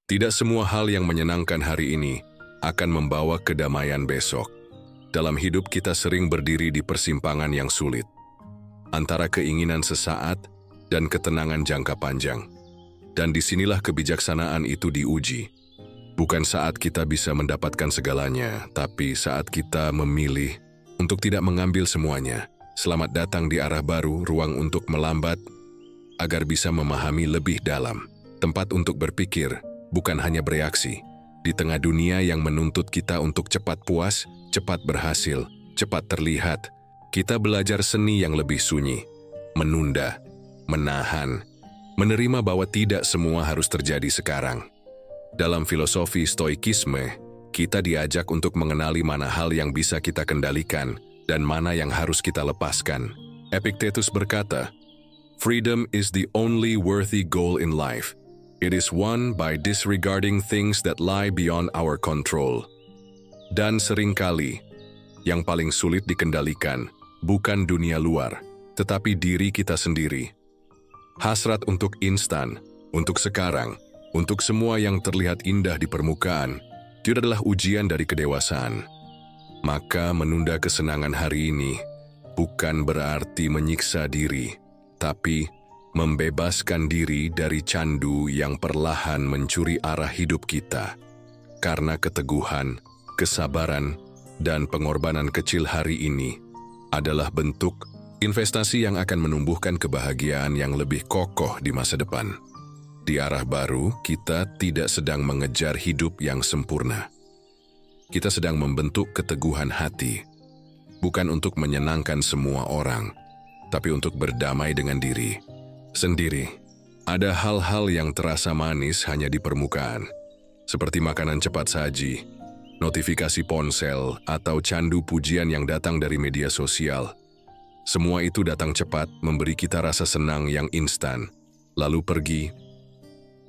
Tidak semua hal yang menyenangkan hari ini akan membawa kedamaian besok. Dalam hidup kita sering berdiri di persimpangan yang sulit, antara keinginan sesaat dan ketenangan jangka panjang. Dan disinilah kebijaksanaan itu diuji. Bukan saat kita bisa mendapatkan segalanya, tapi saat kita memilih untuk tidak mengambil semuanya. Selamat datang di arah baru, ruang untuk melambat, agar bisa memahami lebih dalam. Tempat untuk berpikir, bukan hanya bereaksi. Di tengah dunia yang menuntut kita untuk cepat puas, cepat berhasil, cepat terlihat, kita belajar seni yang lebih sunyi. Menunda, menahan, menerima bahwa tidak semua harus terjadi sekarang. Dalam filosofi stoikisme, kita diajak untuk mengenali mana hal yang bisa kita kendalikan dan mana yang harus kita lepaskan. Epictetus berkata, "Freedom is the only worthy goal in life. It is won by disregarding things that lie beyond our control." Dan seringkali, yang paling sulit dikendalikan bukan dunia luar, tetapi diri kita sendiri. Hasrat untuk instan, untuk sekarang, untuk semua yang terlihat indah di permukaan, itu adalah ujian dari kedewasaan. Maka menunda kesenangan hari ini bukan berarti menyiksa diri, tapi membebaskan diri dari candu yang perlahan mencuri arah hidup kita. Karena keteguhan, kesabaran, dan pengorbanan kecil hari ini adalah bentuk investasi yang akan menumbuhkan kebahagiaan yang lebih kokoh di masa depan. Di arah baru, kita tidak sedang mengejar hidup yang sempurna. Kita sedang membentuk keteguhan hati, bukan untuk menyenangkan semua orang, tapi untuk berdamai dengan diri sendiri. Ada hal-hal yang terasa manis hanya di permukaan, seperti makanan cepat saji, notifikasi ponsel, atau candu pujian yang datang dari media sosial. Semua itu datang cepat, memberi kita rasa senang yang instan, lalu pergi,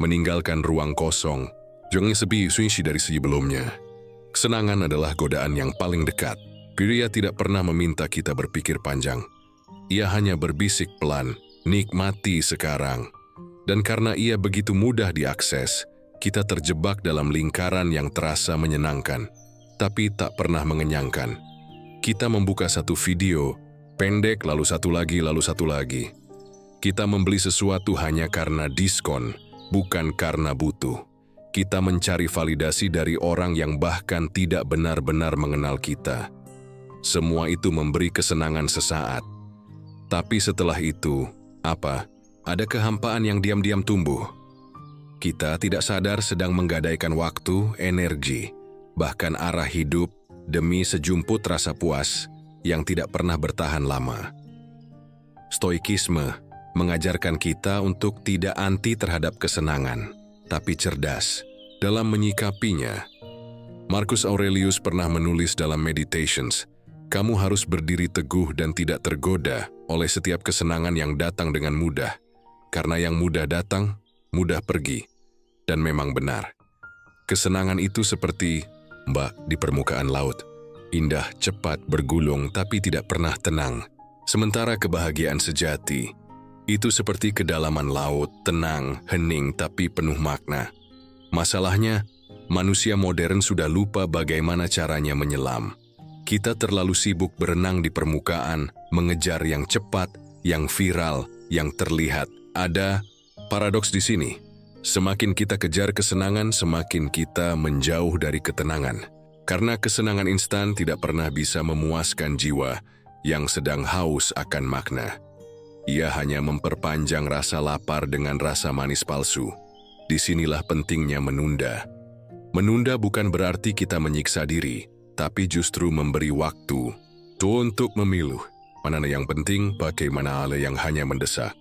meninggalkan ruang kosong, jangan sepi sunyi dari sebelumnya. Kesenangan adalah godaan yang paling dekat. Pria tidak pernah meminta kita berpikir panjang. Ia hanya berbisik pelan, nikmati sekarang. Dan karena ia begitu mudah diakses, kita terjebak dalam lingkaran yang terasa menyenangkan, tapi tak pernah mengenyangkan. Kita membuka satu video, pendek lalu satu lagi. Kita membeli sesuatu hanya karena diskon, bukan karena butuh. Kita mencari validasi dari orang yang bahkan tidak benar-benar mengenal kita. Semua itu memberi kesenangan sesaat. Tapi setelah itu, apa? Ada kehampaan yang diam-diam tumbuh. Kita tidak sadar sedang menggadaikan waktu, energi, bahkan arah hidup demi sejumput rasa puas yang tidak pernah bertahan lama. Stoikisme mengajarkan kita untuk tidak anti terhadap kesenangan, tapi cerdas dalam menyikapinya. Marcus Aurelius pernah menulis dalam Meditations, "Kamu harus berdiri teguh dan tidak tergoda oleh setiap kesenangan yang datang dengan mudah, karena yang mudah datang, mudah pergi." Dan memang benar. Kesenangan itu seperti ombak di permukaan laut, indah, cepat, bergulung, tapi tidak pernah tenang. Sementara kebahagiaan sejati itu seperti kedalaman laut, tenang, hening, tapi penuh makna. Masalahnya, manusia modern sudah lupa bagaimana caranya menyelam. Kita terlalu sibuk berenang di permukaan, mengejar yang cepat, yang viral, yang terlihat. Ada paradoks di sini. Semakin kita kejar kesenangan, semakin kita menjauh dari ketenangan. Karena kesenangan instan tidak pernah bisa memuaskan jiwa yang sedang haus akan makna. Ia hanya memperpanjang rasa lapar dengan rasa manis palsu. Disinilah pentingnya menunda. Menunda bukan berarti kita menyiksa diri, tapi justru memberi waktu untuk memilih mana yang penting, bagaimana hal yang hanya mendesak.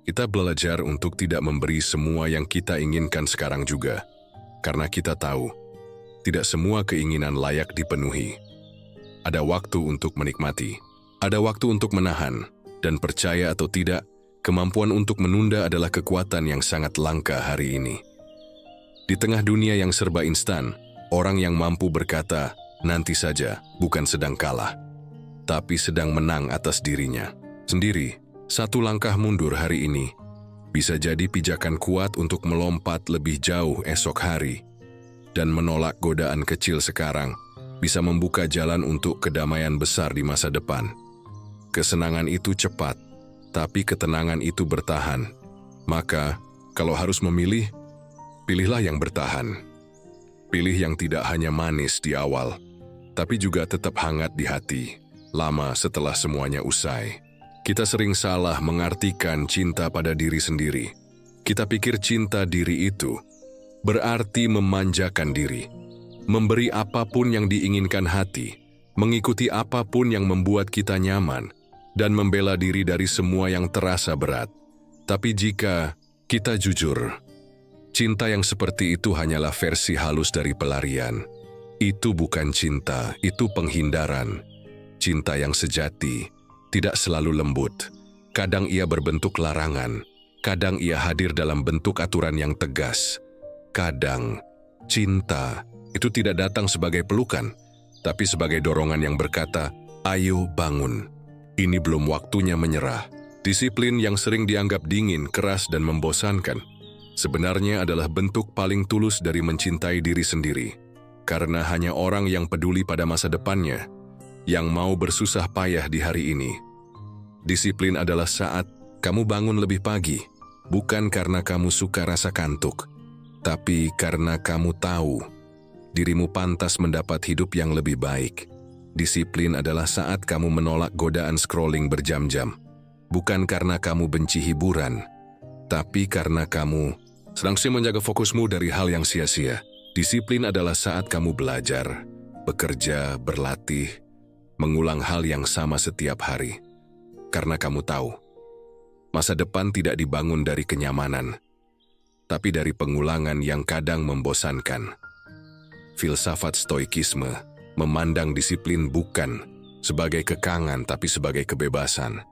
Kita belajar untuk tidak memberi semua yang kita inginkan sekarang juga, karena kita tahu tidak semua keinginan layak dipenuhi. Ada waktu untuk menikmati, ada waktu untuk menahan. Dan percaya atau tidak, kemampuan untuk menunda adalah kekuatan yang sangat langka hari ini. Di tengah dunia yang serba instan, orang yang mampu berkata, "Nanti saja," bukan sedang kalah, tapi sedang menang atas dirinya sendiri. Satu langkah mundur hari ini bisa jadi pijakan kuat untuk melompat lebih jauh esok hari, dan menolak godaan kecil sekarang bisa membuka jalan untuk kedamaian besar di masa depan. Kesenangan itu cepat, tapi ketenangan itu bertahan. Maka, kalau harus memilih, pilihlah yang bertahan. Pilih yang tidak hanya manis di awal, tapi juga tetap hangat di hati, lama setelah semuanya usai. Kita sering salah mengartikan cinta pada diri sendiri. Kita pikir cinta diri itu berarti memanjakan diri, memberi apapun yang diinginkan hati, mengikuti apapun yang membuat kita nyaman, dan membela diri dari semua yang terasa berat. Tapi jika kita jujur, cinta yang seperti itu hanyalah versi halus dari pelarian. Itu bukan cinta, itu penghindaran. Cinta yang sejati tidak selalu lembut. Kadang ia berbentuk larangan, kadang ia hadir dalam bentuk aturan yang tegas. Kadang cinta itu tidak datang sebagai pelukan, tapi sebagai dorongan yang berkata, "Ayo bangun, ini belum waktunya menyerah." Disiplin yang sering dianggap dingin, keras, dan membosankan, sebenarnya adalah bentuk paling tulus dari mencintai diri sendiri. Karena hanya orang yang peduli pada masa depannya yang mau bersusah payah di hari ini. Disiplin adalah saat kamu bangun lebih pagi, bukan karena kamu suka rasa kantuk, tapi karena kamu tahu dirimu pantas mendapat hidup yang lebih baik. Disiplin adalah saat kamu menolak godaan scrolling berjam-jam, bukan karena kamu benci hiburan, tapi karena kamu sedang menjaga fokusmu dari hal yang sia-sia. Disiplin adalah saat kamu belajar, bekerja, berlatih, mengulang hal yang sama setiap hari. Karena kamu tahu, masa depan tidak dibangun dari kenyamanan, tapi dari pengulangan yang kadang membosankan. Filsafat stoikisme memandang disiplin bukan sebagai kekangan tapi sebagai kebebasan.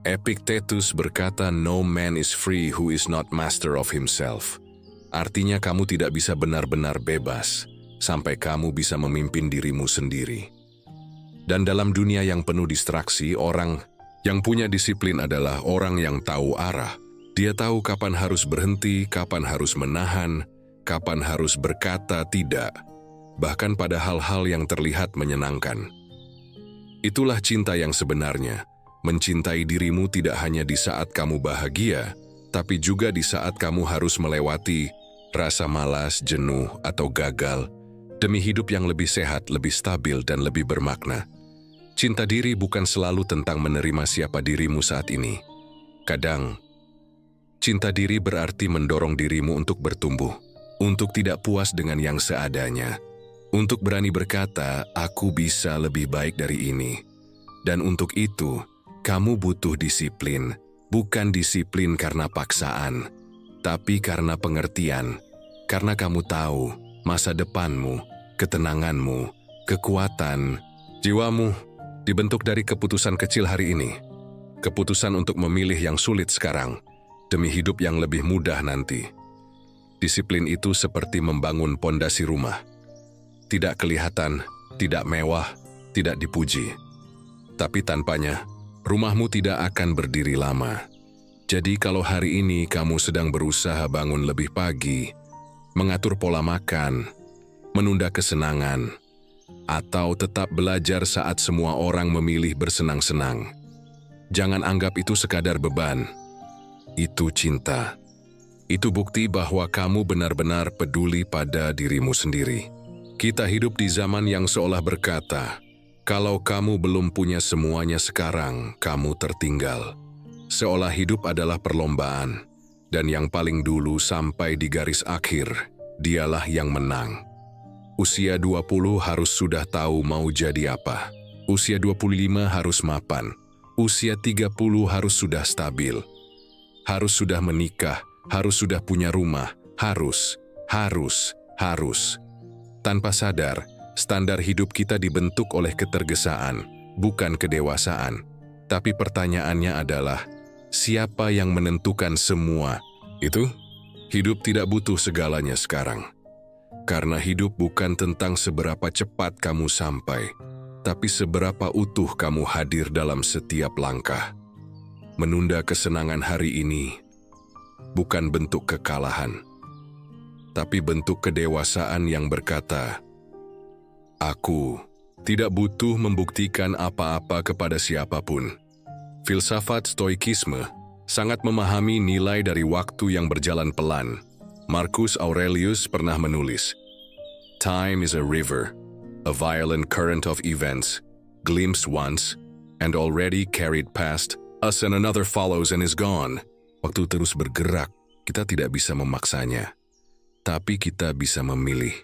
Epictetus berkata, "No man is free who is not master of himself." Artinya kamu tidak bisa benar-benar bebas sampai kamu bisa memimpin dirimu sendiri. Dan dalam dunia yang penuh distraksi, orang yang punya disiplin adalah orang yang tahu arah. Dia tahu kapan harus berhenti, kapan harus menahan, kapan harus berkata tidak, bahkan pada hal-hal yang terlihat menyenangkan. Itulah cinta yang sebenarnya. Mencintai dirimu tidak hanya di saat kamu bahagia, tapi juga di saat kamu harus melewati rasa malas, jenuh, atau gagal demi hidup yang lebih sehat, lebih stabil, dan lebih bermakna. Cinta diri bukan selalu tentang menerima siapa dirimu saat ini. Kadang, cinta diri berarti mendorong dirimu untuk bertumbuh, untuk tidak puas dengan yang seadanya, untuk berani berkata, "Aku bisa lebih baik dari ini." Dan untuk itu, kamu butuh disiplin, bukan disiplin karena paksaan, tapi karena pengertian, karena kamu tahu masa depanmu, ketenanganmu, kekuatan, jiwamu dibentuk dari keputusan kecil hari ini, keputusan untuk memilih yang sulit sekarang, demi hidup yang lebih mudah nanti. Disiplin itu seperti membangun pondasi rumah. Tidak kelihatan, tidak mewah, tidak dipuji. Tapi tanpanya, rumahmu tidak akan berdiri lama. Jadi kalau hari ini kamu sedang berusaha bangun lebih pagi, mengatur pola makan, menunda kesenangan, atau tetap belajar saat semua orang memilih bersenang-senang, jangan anggap itu sekadar beban. Itu cinta. Itu bukti bahwa kamu benar-benar peduli pada dirimu sendiri. Kita hidup di zaman yang seolah berkata, kalau kamu belum punya semuanya sekarang, kamu tertinggal. Seolah hidup adalah perlombaan, dan yang paling dulu sampai di garis akhir, dialah yang menang. Usia 20 harus sudah tahu mau jadi apa. Usia 25 harus mapan. Usia 30 harus sudah stabil. Harus sudah menikah, harus sudah punya rumah, harus. Tanpa sadar, standar hidup kita dibentuk oleh ketergesaan, bukan kedewasaan. Tapi pertanyaannya adalah, siapa yang menentukan semua itu? Hidup tidak butuh segalanya sekarang. Karena hidup bukan tentang seberapa cepat kamu sampai, tapi seberapa utuh kamu hadir dalam setiap langkah. Menunda kesenangan hari ini bukan bentuk kekalahan, tapi bentuk kedewasaan yang berkata, "Aku tidak butuh membuktikan apa-apa kepada siapapun." Filsafat Stoikisme sangat memahami nilai dari waktu yang berjalan pelan. Marcus Aurelius pernah menulis, "Time is a river, a violent current of events, glimpsed once, and already carried past us and another follows and is gone." Waktu terus bergerak, kita tidak bisa memaksanya, tapi kita bisa memilih.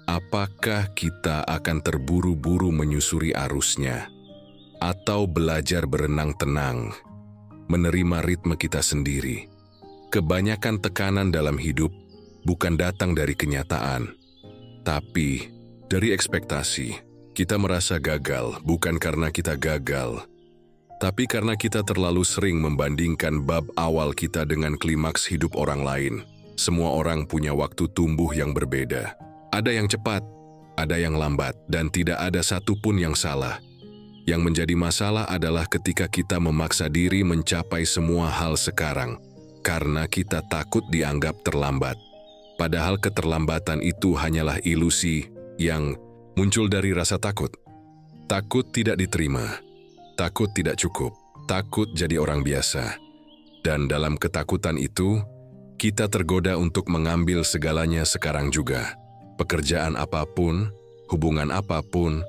Apakah kita akan terburu-buru menyusuri arusnya, atau belajar berenang tenang, menerima ritme kita sendiri? Kebanyakan tekanan dalam hidup bukan datang dari kenyataan, tapi dari ekspektasi. Kita merasa gagal bukan karena kita gagal, tapi karena kita terlalu sering membandingkan bab awal kita dengan klimaks hidup orang lain. Semua orang punya waktu tumbuh yang berbeda. Ada yang cepat, ada yang lambat, dan tidak ada satupun yang salah. Yang menjadi masalah adalah ketika kita memaksa diri mencapai semua hal sekarang, karena kita takut dianggap terlambat. Padahal keterlambatan itu hanyalah ilusi yang muncul dari rasa takut. Takut tidak diterima, takut tidak cukup, takut jadi orang biasa. Dan dalam ketakutan itu, kita tergoda untuk mengambil segalanya sekarang juga. Pekerjaan apapun, hubungan apapun,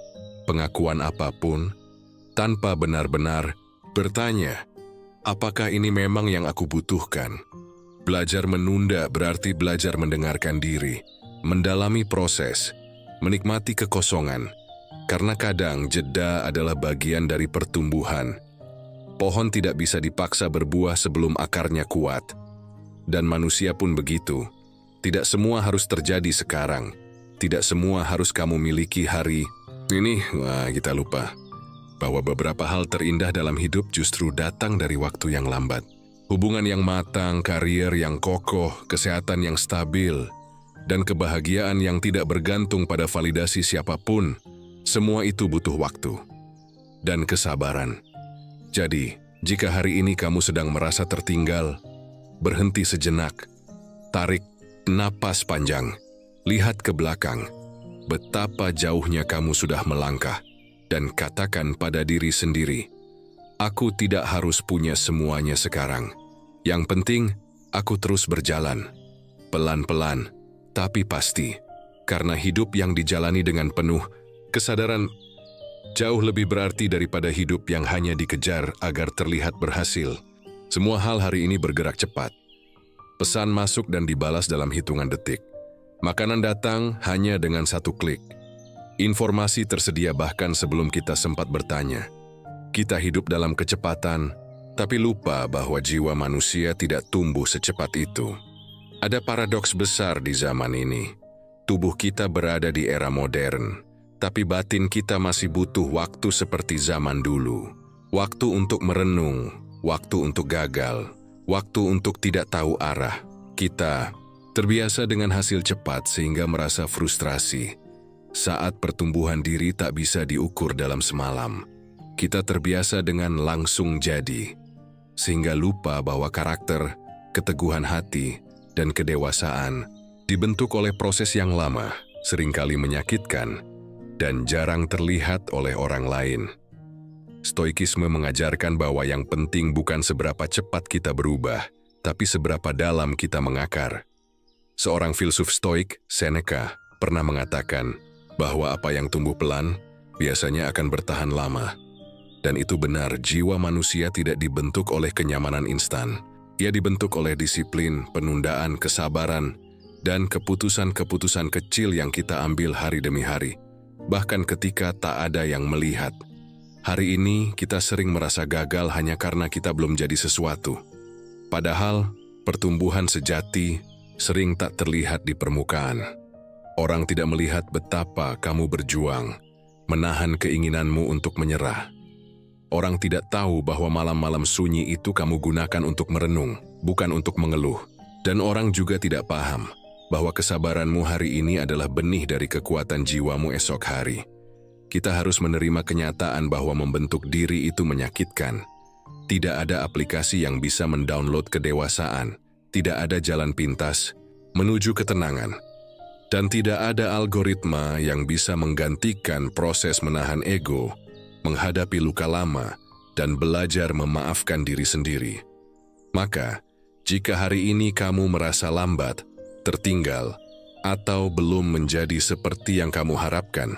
pengakuan apapun, tanpa benar-benar bertanya, apakah ini memang yang aku butuhkan? Belajar menunda berarti belajar mendengarkan diri, mendalami proses, menikmati kekosongan, karena kadang jeda adalah bagian dari pertumbuhan. Pohon tidak bisa dipaksa berbuah sebelum akarnya kuat. Dan manusia pun begitu. Tidak semua harus terjadi sekarang. Tidak semua harus kamu miliki hari ini. Kita lupa bahwa beberapa hal terindah dalam hidup justru datang dari waktu yang lambat. Hubungan yang matang, karier yang kokoh, kesehatan yang stabil, dan kebahagiaan yang tidak bergantung pada validasi siapapun. Semua itu butuh waktu dan kesabaran. Jadi, jika hari ini kamu sedang merasa tertinggal, berhenti sejenak, tarik napas panjang, lihat ke belakang, betapa jauhnya kamu sudah melangkah, dan katakan pada diri sendiri, aku tidak harus punya semuanya sekarang. Yang penting, aku terus berjalan, pelan-pelan, tapi pasti, karena hidup yang dijalani dengan penuh kesadaran jauh lebih berarti daripada hidup yang hanya dikejar agar terlihat berhasil. Semua hal hari ini bergerak cepat. Pesan masuk dan dibalas dalam hitungan detik. Makanan datang hanya dengan satu klik. Informasi tersedia bahkan sebelum kita sempat bertanya. Kita hidup dalam kecepatan, tapi lupa bahwa jiwa manusia tidak tumbuh secepat itu. Ada paradoks besar di zaman ini. Tubuh kita berada di era modern, tapi batin kita masih butuh waktu seperti zaman dulu. Waktu untuk merenung, waktu untuk gagal, waktu untuk tidak tahu arah. Kita terbiasa dengan hasil cepat sehingga merasa frustrasi saat pertumbuhan diri tak bisa diukur dalam semalam. Kita terbiasa dengan langsung jadi, sehingga lupa bahwa karakter, keteguhan hati, dan kedewasaan dibentuk oleh proses yang lama, seringkali menyakitkan, dan jarang terlihat oleh orang lain. Stoikisme mengajarkan bahwa yang penting bukan seberapa cepat kita berubah, tapi seberapa dalam kita mengakar. Seorang filsuf Stoik, Seneca, pernah mengatakan bahwa apa yang tumbuh pelan biasanya akan bertahan lama. Dan itu benar, jiwa manusia tidak dibentuk oleh kenyamanan instan. Ia dibentuk oleh disiplin, penundaan, kesabaran, dan keputusan-keputusan kecil yang kita ambil hari demi hari. Bahkan ketika tak ada yang melihat. Hari ini kita sering merasa gagal hanya karena kita belum jadi sesuatu. Padahal pertumbuhan sejati sering tak terlihat di permukaan. Orang tidak melihat betapa kamu berjuang, menahan keinginanmu untuk menyerah. Orang tidak tahu bahwa malam-malam sunyi itu kamu gunakan untuk merenung, bukan untuk mengeluh. Dan orang juga tidak paham bahwa kesabaranmu hari ini adalah benih dari kekuatan jiwamu esok hari. Kita harus menerima kenyataan bahwa membentuk diri itu menyakitkan. Tidak ada aplikasi yang bisa mendownload kedewasaan, tidak ada jalan pintas menuju ketenangan. Dan tidak ada algoritma yang bisa menggantikan proses menahan ego, menghadapi luka lama, dan belajar memaafkan diri sendiri. Maka, jika hari ini kamu merasa lambat, tertinggal, atau belum menjadi seperti yang kamu harapkan,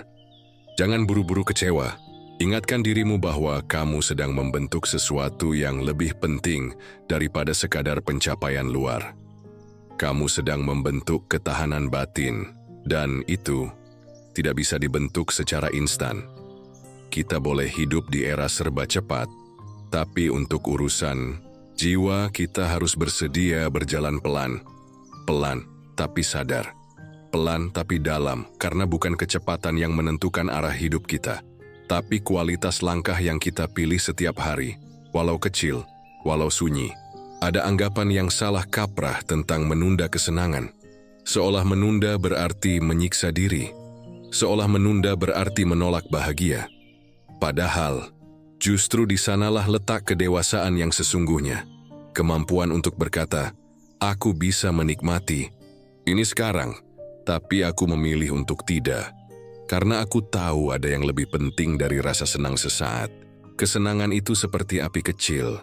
jangan buru-buru kecewa. Ingatkan dirimu bahwa kamu sedang membentuk sesuatu yang lebih penting daripada sekadar pencapaian luar. Kamu sedang membentuk ketahanan batin, dan itu tidak bisa dibentuk secara instan. Kita boleh hidup di era serba cepat, tapi untuk urusan jiwa kita harus bersedia berjalan pelan. Pelan, tapi sadar. Pelan, tapi dalam, karena bukan kecepatan yang menentukan arah hidup kita, tapi kualitas langkah yang kita pilih setiap hari, walau kecil, walau sunyi. Ada anggapan yang salah kaprah tentang menunda kesenangan. Seolah menunda berarti menyiksa diri. Seolah menunda berarti menolak bahagia. Padahal, justru di sanalah letak kedewasaan yang sesungguhnya. Kemampuan untuk berkata, aku bisa menikmati ini sekarang, tapi aku memilih untuk tidak. Karena aku tahu ada yang lebih penting dari rasa senang sesaat. Kesenangan itu seperti api kecil.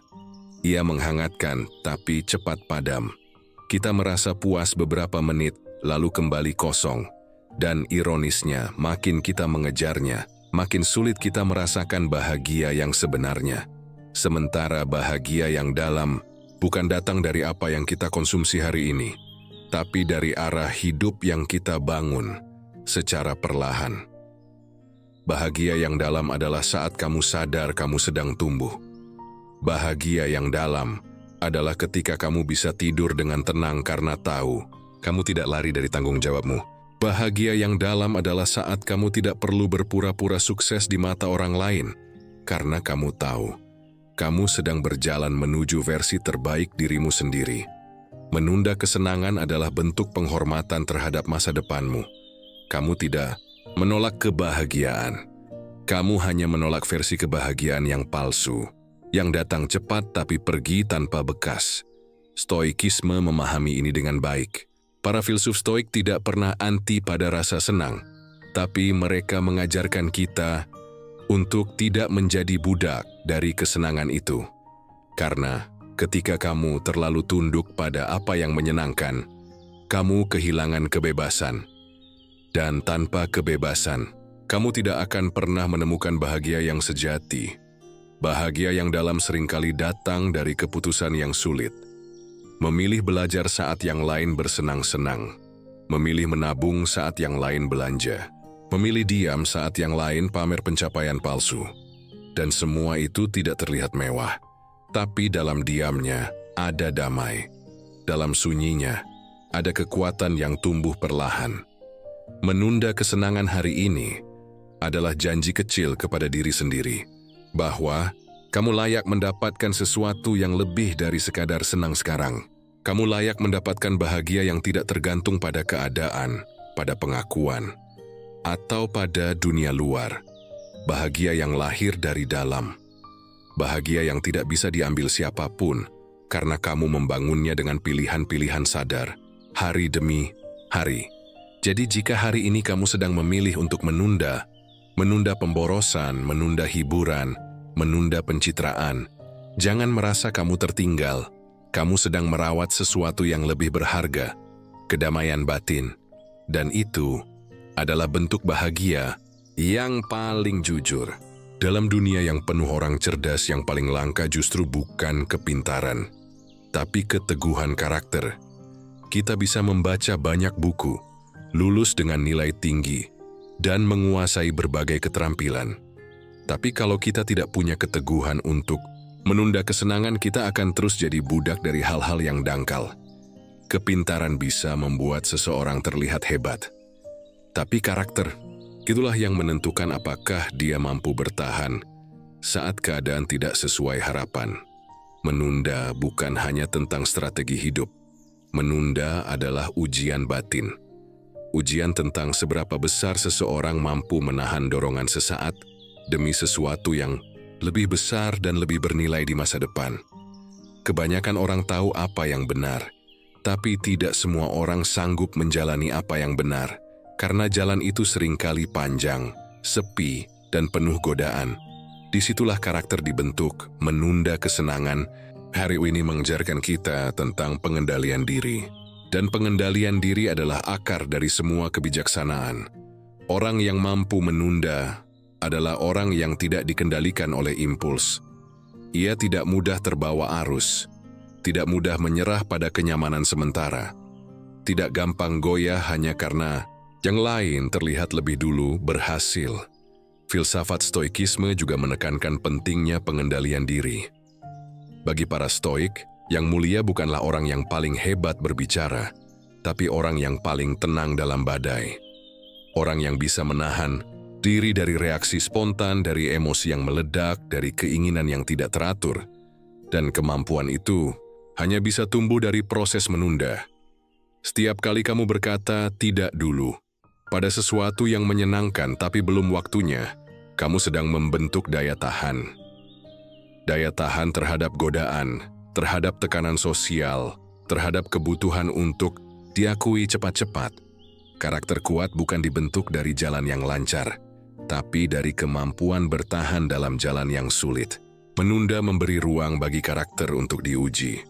Ia menghangatkan, tapi cepat padam. Kita merasa puas beberapa menit, lalu kembali kosong. Dan ironisnya, makin kita mengejarnya, makin sulit kita merasakan bahagia yang sebenarnya. Sementara bahagia yang dalam bukan datang dari apa yang kita konsumsi hari ini, tapi dari arah hidup yang kita bangun secara perlahan. Bahagia yang dalam adalah saat kamu sadar kamu sedang tumbuh. Bahagia yang dalam adalah ketika kamu bisa tidur dengan tenang karena tahu kamu tidak lari dari tanggung jawabmu. Bahagia yang dalam adalah saat kamu tidak perlu berpura-pura sukses di mata orang lain, karena kamu tahu kamu sedang berjalan menuju versi terbaik dirimu sendiri. Menunda kesenangan adalah bentuk penghormatan terhadap masa depanmu. Kamu tidak menolak kebahagiaan. Kamu hanya menolak versi kebahagiaan yang palsu, yang datang cepat tapi pergi tanpa bekas. Stoikisme memahami ini dengan baik. Para filsuf stoik tidak pernah anti pada rasa senang, tapi mereka mengajarkan kita untuk tidak menjadi budak dari kesenangan itu. Karena ketika kamu terlalu tunduk pada apa yang menyenangkan, kamu kehilangan kebebasan. Dan tanpa kebebasan, kamu tidak akan pernah menemukan bahagia yang sejati. Bahagia yang dalam seringkali datang dari keputusan yang sulit. Memilih belajar saat yang lain bersenang-senang. Memilih menabung saat yang lain belanja. Memilih diam saat yang lain pamer pencapaian palsu. Dan semua itu tidak terlihat mewah. Tapi dalam diamnya ada damai. Dalam sunyinya ada kekuatan yang tumbuh perlahan. Menunda kesenangan hari ini adalah janji kecil kepada diri sendiri. Bahwa kamu layak mendapatkan sesuatu yang lebih dari sekadar senang sekarang. Kamu layak mendapatkan bahagia yang tidak tergantung pada keadaan, pada pengakuan, atau pada dunia luar. Bahagia yang lahir dari dalam. Bahagia yang tidak bisa diambil siapapun, karena kamu membangunnya dengan pilihan-pilihan sadar, hari demi hari. Jadi jika hari ini kamu sedang memilih untuk menunda pemborosan, menunda hiburan, menunda pencitraan, jangan merasa kamu tertinggal. Kamu sedang merawat sesuatu yang lebih berharga, kedamaian batin. Dan itu adalah bentuk bahagia yang paling jujur. Dalam dunia yang penuh orang cerdas, yang paling langka justru bukan kepintaran, tapi keteguhan karakter. Kita bisa membaca banyak buku, lulus dengan nilai tinggi, dan menguasai berbagai keterampilan. Tapi kalau kita tidak punya keteguhan untuk menunda kesenangan, kita akan terus jadi budak dari hal-hal yang dangkal. Kepintaran bisa membuat seseorang terlihat hebat, tapi karakter, itulah yang menentukan apakah dia mampu bertahan saat keadaan tidak sesuai harapan. Menunda bukan hanya tentang strategi hidup. Menunda adalah ujian batin. Ujian tentang seberapa besar seseorang mampu menahan dorongan sesaat demi sesuatu yang lebih besar dan lebih bernilai di masa depan. Kebanyakan orang tahu apa yang benar, Tapi tidak semua orang sanggup menjalani apa yang benar, karena jalan itu seringkali panjang, sepi, dan penuh godaan. Disitulah karakter dibentuk, menunda kesenangan. Hari ini mengajarkan kita tentang pengendalian diri. Dan pengendalian diri adalah akar dari semua kebijaksanaan. Orang yang mampu menunda adalah orang yang tidak dikendalikan oleh impuls. Ia tidak mudah terbawa arus, tidak mudah menyerah pada kenyamanan sementara, tidak gampang goyah hanya karena yang lain terlihat lebih dulu berhasil. Filsafat Stoikisme juga menekankan pentingnya pengendalian diri. Bagi para Stoik, yang mulia bukanlah orang yang paling hebat berbicara, tapi orang yang paling tenang dalam badai. Orang yang bisa menahan diri dari reaksi spontan, dari emosi yang meledak, dari keinginan yang tidak teratur. Dan kemampuan itu hanya bisa tumbuh dari proses menunda. Setiap kali kamu berkata tidak dulu pada sesuatu yang menyenangkan tapi belum waktunya, kamu sedang membentuk daya tahan. Daya tahan terhadap godaan, terhadap tekanan sosial, terhadap kebutuhan untuk diakui cepat-cepat. Karakter kuat bukan dibentuk dari jalan yang lancar, tapi dari kemampuan bertahan dalam jalan yang sulit. Menunda memberi ruang bagi karakter untuk diuji.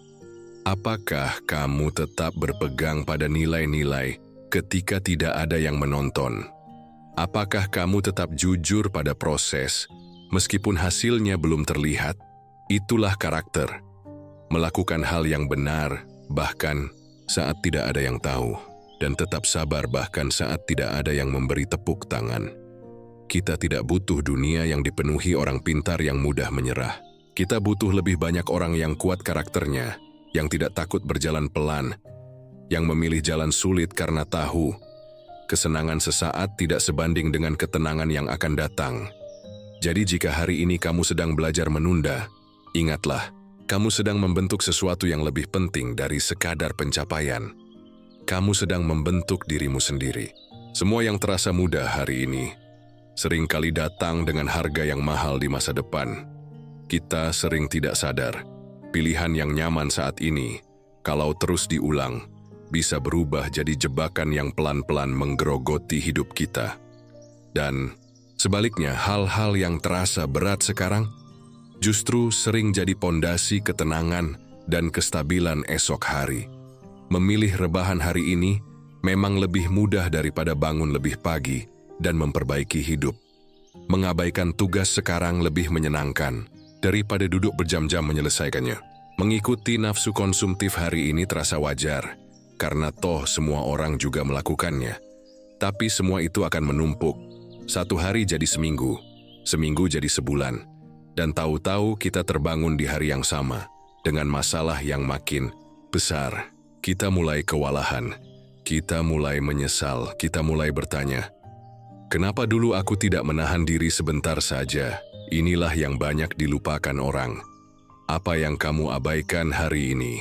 Apakah kamu tetap berpegang pada nilai-nilai ketika tidak ada yang menonton? Apakah kamu tetap jujur pada proses, meskipun hasilnya belum terlihat? Itulah karakter. Melakukan hal yang benar, bahkan saat tidak ada yang tahu, dan tetap sabar bahkan saat tidak ada yang memberi tepuk tangan. Kita tidak butuh dunia yang dipenuhi orang pintar yang mudah menyerah. Kita butuh lebih banyak orang yang kuat karakternya, yang tidak takut berjalan pelan, yang memilih jalan sulit karena tahu kesenangan sesaat tidak sebanding dengan ketenangan yang akan datang. Jadi jika hari ini kamu sedang belajar menunda, ingatlah, kamu sedang membentuk sesuatu yang lebih penting dari sekadar pencapaian. Kamu sedang membentuk dirimu sendiri. Semua yang terasa mudah hari ini seringkali datang dengan harga yang mahal di masa depan. Kita sering tidak sadar, pilihan yang nyaman saat ini, kalau terus diulang, bisa berubah jadi jebakan yang pelan-pelan menggerogoti hidup kita. Dan sebaliknya, hal-hal yang terasa berat sekarang justru sering jadi pondasi ketenangan dan kestabilan esok hari. Memilih rebahan hari ini memang lebih mudah daripada bangun lebih pagi dan memperbaiki hidup. Mengabaikan tugas sekarang lebih menyenangkan daripada duduk berjam-jam menyelesaikannya. Mengikuti nafsu konsumtif hari ini terasa wajar, karena toh semua orang juga melakukannya. Tapi semua itu akan menumpuk. Satu hari jadi seminggu, seminggu jadi sebulan, dan tahu-tahu kita terbangun di hari yang sama, dengan masalah yang makin besar. Kita mulai kewalahan, kita mulai menyesal, kita mulai bertanya, kenapa dulu aku tidak menahan diri sebentar saja? Inilah yang banyak dilupakan orang. Apa yang kamu abaikan hari ini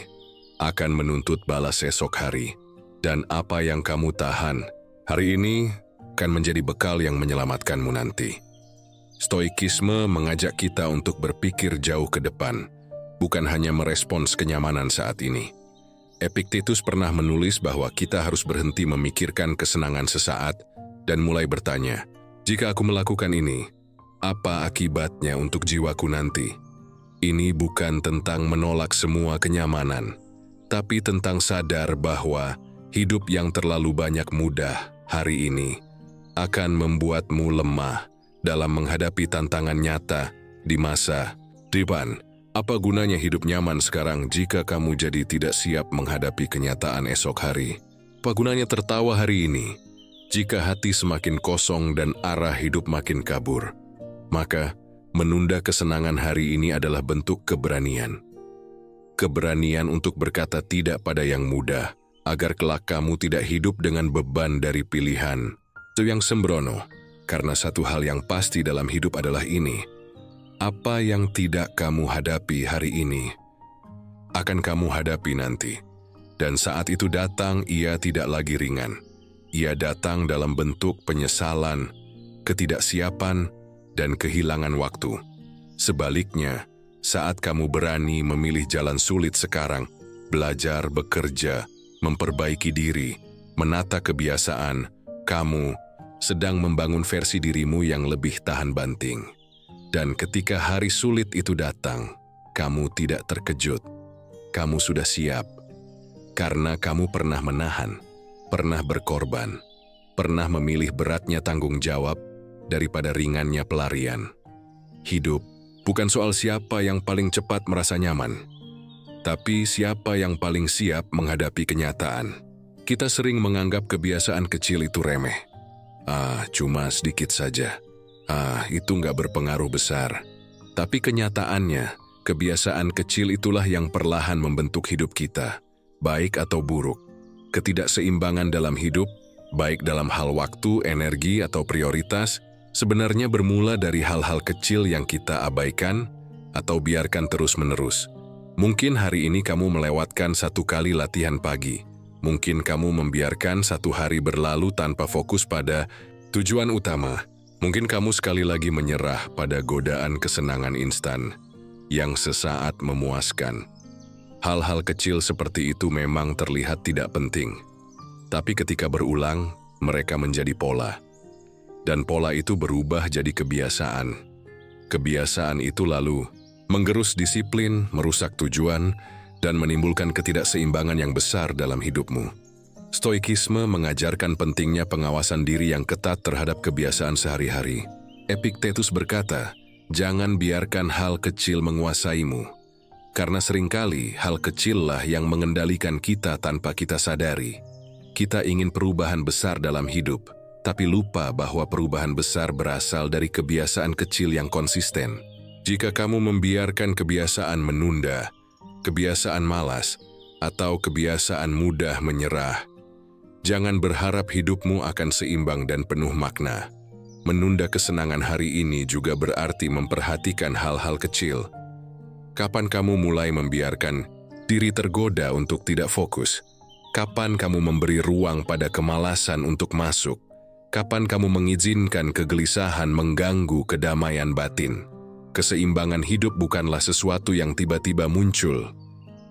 akan menuntut balas esok hari. Dan apa yang kamu tahan hari ini akan menjadi bekal yang menyelamatkanmu nanti. Stoikisme mengajak kita untuk berpikir jauh ke depan, bukan hanya merespons kenyamanan saat ini. Epictetus pernah menulis bahwa kita harus berhenti memikirkan kesenangan sesaat dan mulai bertanya, jika aku melakukan ini, apa akibatnya untuk jiwaku nanti? Ini bukan tentang menolak semua kenyamanan, tapi tentang sadar bahwa hidup yang terlalu banyak mudah hari ini akan membuatmu lemah dalam menghadapi tantangan nyata di masa depan. Apa gunanya hidup nyaman sekarang jika kamu jadi tidak siap menghadapi kenyataan esok hari? Apa gunanya tertawa hari ini jika hati semakin kosong dan arah hidup makin kabur? Maka, menunda kesenangan hari ini adalah bentuk keberanian. Keberanian untuk berkata tidak pada yang mudah, agar kelak kamu tidak hidup dengan beban dari pilihan itu yang sembrono. Karena satu hal yang pasti dalam hidup adalah ini, apa yang tidak kamu hadapi hari ini, akan kamu hadapi nanti. Dan saat itu datang, ia tidak lagi ringan. Ia datang dalam bentuk penyesalan, ketidaksiapan, dan kehilangan waktu. Sebaliknya, saat kamu berani memilih jalan sulit sekarang, belajar, bekerja, memperbaiki diri, menata kebiasaan, kamu sedang membangun versi dirimu yang lebih tahan banting. Dan ketika hari sulit itu datang, kamu tidak terkejut. Kamu sudah siap. Karena kamu pernah menahan, pernah berkorban, pernah memilih beratnya tanggung jawab daripada ringannya pelarian. Hidup bukan soal siapa yang paling cepat merasa nyaman, tapi siapa yang paling siap menghadapi kenyataan. Kita sering menganggap kebiasaan kecil itu remeh. Cuma sedikit saja. Itu nggak berpengaruh besar. Tapi kenyataannya, kebiasaan kecil itulah yang perlahan membentuk hidup kita, baik atau buruk. Ketidakseimbangan dalam hidup, baik dalam hal waktu, energi, atau prioritas, sebenarnya bermula dari hal-hal kecil yang kita abaikan atau biarkan terus-menerus. Mungkin hari ini kamu melewatkan 1 kali latihan pagi. Mungkin kamu membiarkan 1 hari berlalu tanpa fokus pada tujuan utama. Mungkin kamu sekali lagi menyerah pada godaan kesenangan instan yang sesaat memuaskan. Hal-hal kecil seperti itu memang terlihat tidak penting. Tapi ketika berulang, mereka menjadi pola. Dan pola itu berubah jadi kebiasaan. Kebiasaan itu lalu menggerus disiplin, merusak tujuan, dan menimbulkan ketidakseimbangan yang besar dalam hidupmu. Stoikisme mengajarkan pentingnya pengawasan diri yang ketat terhadap kebiasaan sehari-hari. Epictetus berkata, jangan biarkan hal kecil menguasaimu. Karena seringkali hal kecillah yang mengendalikan kita tanpa kita sadari. Kita ingin perubahan besar dalam hidup, tapi lupa bahwa perubahan besar berasal dari kebiasaan kecil yang konsisten. Jika kamu membiarkan kebiasaan menunda, kebiasaan malas, atau kebiasaan mudah menyerah, jangan berharap hidupmu akan seimbang dan penuh makna. Menunda kesenangan hari ini juga berarti memperhatikan hal-hal kecil. Kapan kamu mulai membiarkan diri tergoda untuk tidak fokus? Kapan kamu memberi ruang pada kemalasan untuk masuk? Kapan kamu mengizinkan kegelisahan mengganggu kedamaian batin? Keseimbangan hidup bukanlah sesuatu yang tiba-tiba muncul.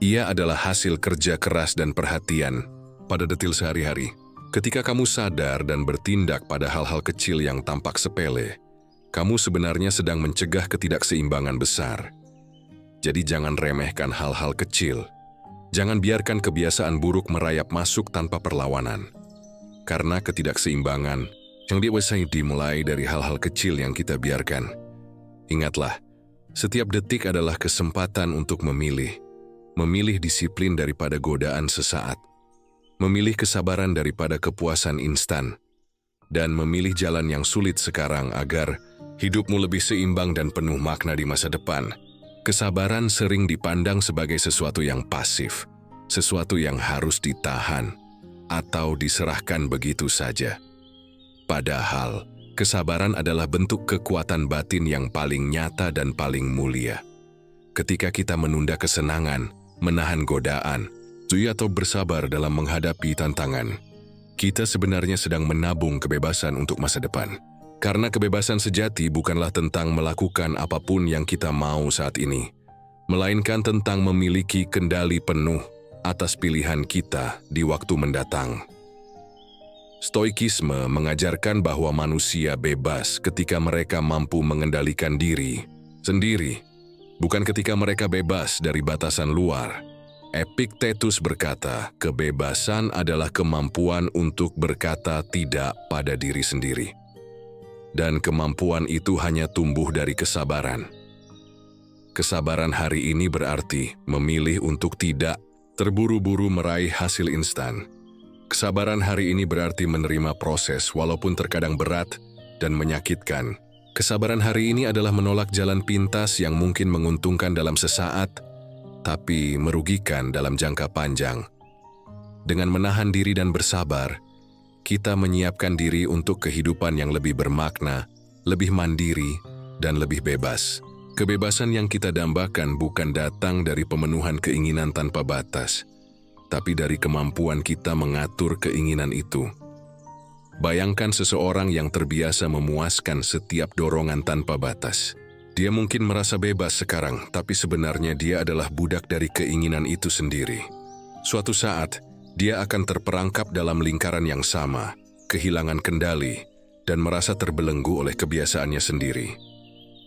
Ia adalah hasil kerja keras dan perhatian pada detil sehari-hari. Ketika kamu sadar dan bertindak pada hal-hal kecil yang tampak sepele, kamu sebenarnya sedang mencegah ketidakseimbangan besar. Jadi jangan remehkan hal-hal kecil. Jangan biarkan kebiasaan buruk merayap masuk tanpa perlawanan. Karena ketidakseimbangan yang dimulai dari hal-hal kecil yang kita biarkan. Ingatlah, setiap detik adalah kesempatan untuk memilih. Memilih disiplin daripada godaan sesaat. Memilih kesabaran daripada kepuasan instan. Dan memilih jalan yang sulit sekarang agar hidupmu lebih seimbang dan penuh makna di masa depan. Kesabaran sering dipandang sebagai sesuatu yang pasif, sesuatu yang harus ditahan, atau diserahkan begitu saja. Padahal, kesabaran adalah bentuk kekuatan batin yang paling nyata dan paling mulia. Ketika kita menunda kesenangan, menahan godaan, atau bersabar dalam menghadapi tantangan, kita sebenarnya sedang menabung kebebasan untuk masa depan. Karena kebebasan sejati bukanlah tentang melakukan apapun yang kita mau saat ini, melainkan tentang memiliki kendali penuh atas pilihan kita di waktu mendatang. Stoikisme mengajarkan bahwa manusia bebas ketika mereka mampu mengendalikan diri sendiri, bukan ketika mereka bebas dari batasan luar. Epictetus berkata, kebebasan adalah kemampuan untuk berkata tidak pada diri sendiri. Dan kemampuan itu hanya tumbuh dari kesabaran. Kesabaran hari ini berarti memilih untuk tidak terburu-buru meraih hasil instan. Kesabaran hari ini berarti menerima proses walaupun terkadang berat dan menyakitkan. Kesabaran hari ini adalah menolak jalan pintas yang mungkin menguntungkan dalam sesaat, tapi merugikan dalam jangka panjang. Dengan menahan diri dan bersabar, kita menyiapkan diri untuk kehidupan yang lebih bermakna, lebih mandiri, dan lebih bebas. Kebebasan yang kita dambakan bukan datang dari pemenuhan keinginan tanpa batas, tapi dari kemampuan kita mengatur keinginan itu. Bayangkan seseorang yang terbiasa memuaskan setiap dorongan tanpa batas. Dia mungkin merasa bebas sekarang, tapi sebenarnya dia adalah budak dari keinginan itu sendiri. Suatu saat, dia akan terperangkap dalam lingkaran yang sama, kehilangan kendali, dan merasa terbelenggu oleh kebiasaannya sendiri.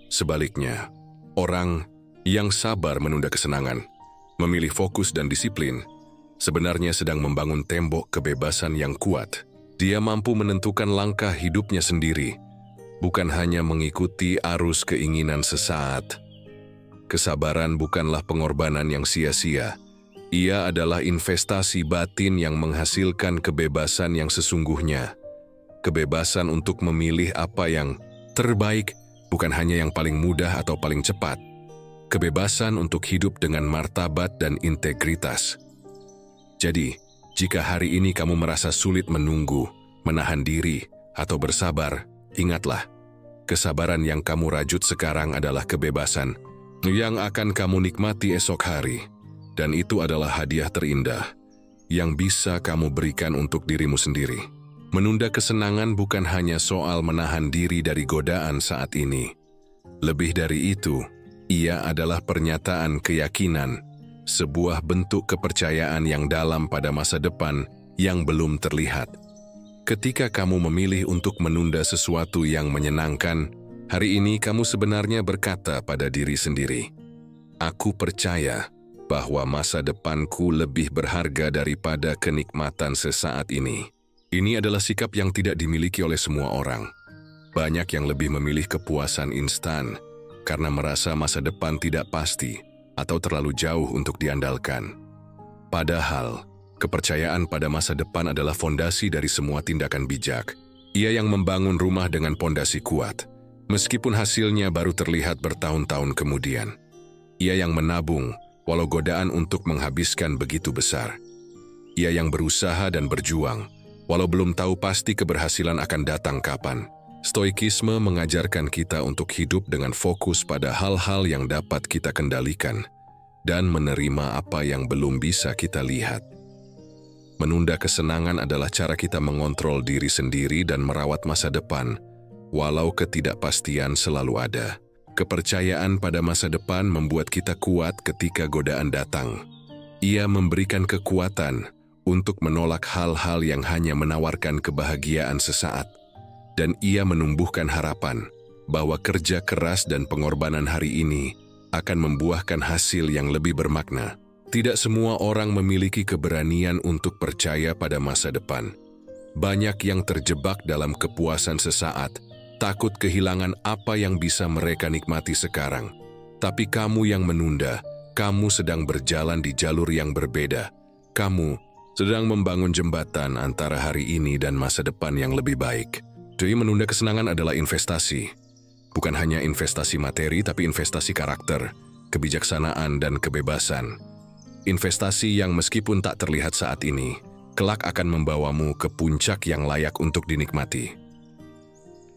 Sebaliknya, orang yang sabar menunda kesenangan, memilih fokus dan disiplin, sebenarnya sedang membangun tembok kebebasan yang kuat. Dia mampu menentukan langkah hidupnya sendiri, bukan hanya mengikuti arus keinginan sesaat. Kesabaran bukanlah pengorbanan yang sia-sia. Ia adalah investasi batin yang menghasilkan kebebasan yang sesungguhnya. Kebebasan untuk memilih apa yang terbaik, bukan hanya yang paling mudah atau paling cepat. Kebebasan untuk hidup dengan martabat dan integritas. Jadi, jika hari ini kamu merasa sulit menunggu, menahan diri, atau bersabar, ingatlah, kesabaran yang kamu rajut sekarang adalah kebebasan yang akan kamu nikmati esok hari. Dan itu adalah hadiah terindah yang bisa kamu berikan untuk dirimu sendiri. Menunda kesenangan bukan hanya soal menahan diri dari godaan saat ini. Lebih dari itu, ia adalah pernyataan keyakinan, sebuah bentuk kepercayaan yang dalam pada masa depan yang belum terlihat. Ketika kamu memilih untuk menunda sesuatu yang menyenangkan, hari ini kamu sebenarnya berkata pada diri sendiri, "Aku percaya bahwa masa depanku lebih berharga daripada kenikmatan sesaat ini." Ini adalah sikap yang tidak dimiliki oleh semua orang. Banyak yang lebih memilih kepuasan instan karena merasa masa depan tidak pasti atau terlalu jauh untuk diandalkan. Padahal, kepercayaan pada masa depan adalah fondasi dari semua tindakan bijak. Ia yang membangun rumah dengan fondasi kuat, meskipun hasilnya baru terlihat bertahun-tahun kemudian. Ia yang menabung, walau godaan untuk menghabiskan begitu besar. Ia yang berusaha dan berjuang, walau belum tahu pasti keberhasilan akan datang kapan. Stoikisme mengajarkan kita untuk hidup dengan fokus pada hal-hal yang dapat kita kendalikan dan menerima apa yang belum bisa kita lihat. Menunda kesenangan adalah cara kita mengontrol diri sendiri dan merawat masa depan, walau ketidakpastian selalu ada. Kepercayaan pada masa depan membuat kita kuat ketika godaan datang. Ia memberikan kekuatan untuk menolak hal-hal yang hanya menawarkan kebahagiaan sesaat. Dan ia menumbuhkan harapan bahwa kerja keras dan pengorbanan hari ini akan membuahkan hasil yang lebih bermakna. Tidak semua orang memiliki keberanian untuk percaya pada masa depan. Banyak yang terjebak dalam kepuasan sesaat, takut kehilangan apa yang bisa mereka nikmati sekarang. Tapi kamu yang menunda, kamu sedang berjalan di jalur yang berbeda. Kamu sedang membangun jembatan antara hari ini dan masa depan yang lebih baik. Jadi menunda kesenangan adalah investasi. Bukan hanya investasi materi, tapi investasi karakter, kebijaksanaan, dan kebebasan. Investasi yang meskipun tak terlihat saat ini, kelak akan membawamu ke puncak yang layak untuk dinikmati.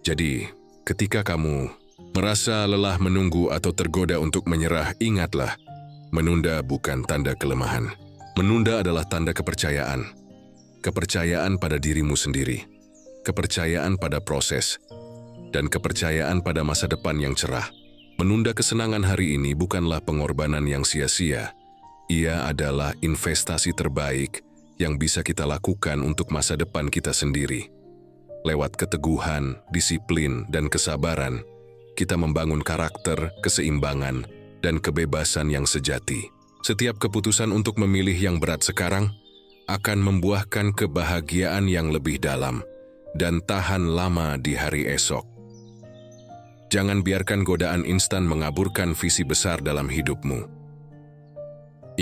Jadi, ketika kamu merasa lelah menunggu atau tergoda untuk menyerah, ingatlah, menunda bukan tanda kelemahan. Menunda adalah tanda kepercayaan. Kepercayaan pada dirimu sendiri. Kepercayaan pada proses, dan kepercayaan pada masa depan yang cerah. Menunda kesenangan hari ini bukanlah pengorbanan yang sia-sia. Ia adalah investasi terbaik yang bisa kita lakukan untuk masa depan kita sendiri. Lewat keteguhan, disiplin, dan kesabaran, kita membangun karakter, keseimbangan, dan kebebasan yang sejati. Setiap keputusan untuk memilih yang berat sekarang akan membuahkan kebahagiaan yang lebih dalam dan tahan lama di hari esok. Jangan biarkan godaan instan mengaburkan visi besar dalam hidupmu.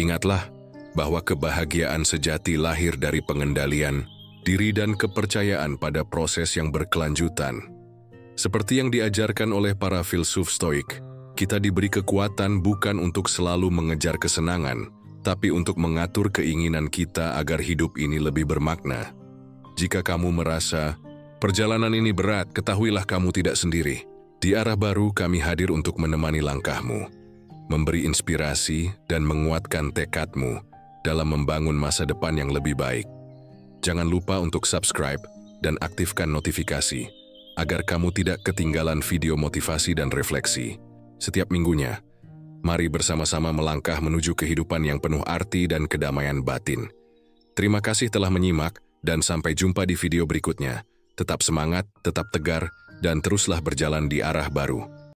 Ingatlah bahwa kebahagiaan sejati lahir dari pengendalian diri dan kepercayaan pada proses yang berkelanjutan. Seperti yang diajarkan oleh para filsuf Stoik, kita diberi kekuatan bukan untuk selalu mengejar kesenangan, tapi untuk mengatur keinginan kita agar hidup ini lebih bermakna. Jika kamu merasa perjalanan ini berat, ketahuilah kamu tidak sendiri. Di arah baru kami hadir untuk menemani langkahmu, memberi inspirasi dan menguatkan tekadmu dalam membangun masa depan yang lebih baik. Jangan lupa untuk subscribe dan aktifkan notifikasi agar kamu tidak ketinggalan video motivasi dan refleksi setiap minggunya. Mari bersama-sama melangkah menuju kehidupan yang penuh arti dan kedamaian batin. Terima kasih telah menyimak, dan sampai jumpa di video berikutnya. Tetap semangat, tetap tegar, dan teruslah berjalan di arah baru.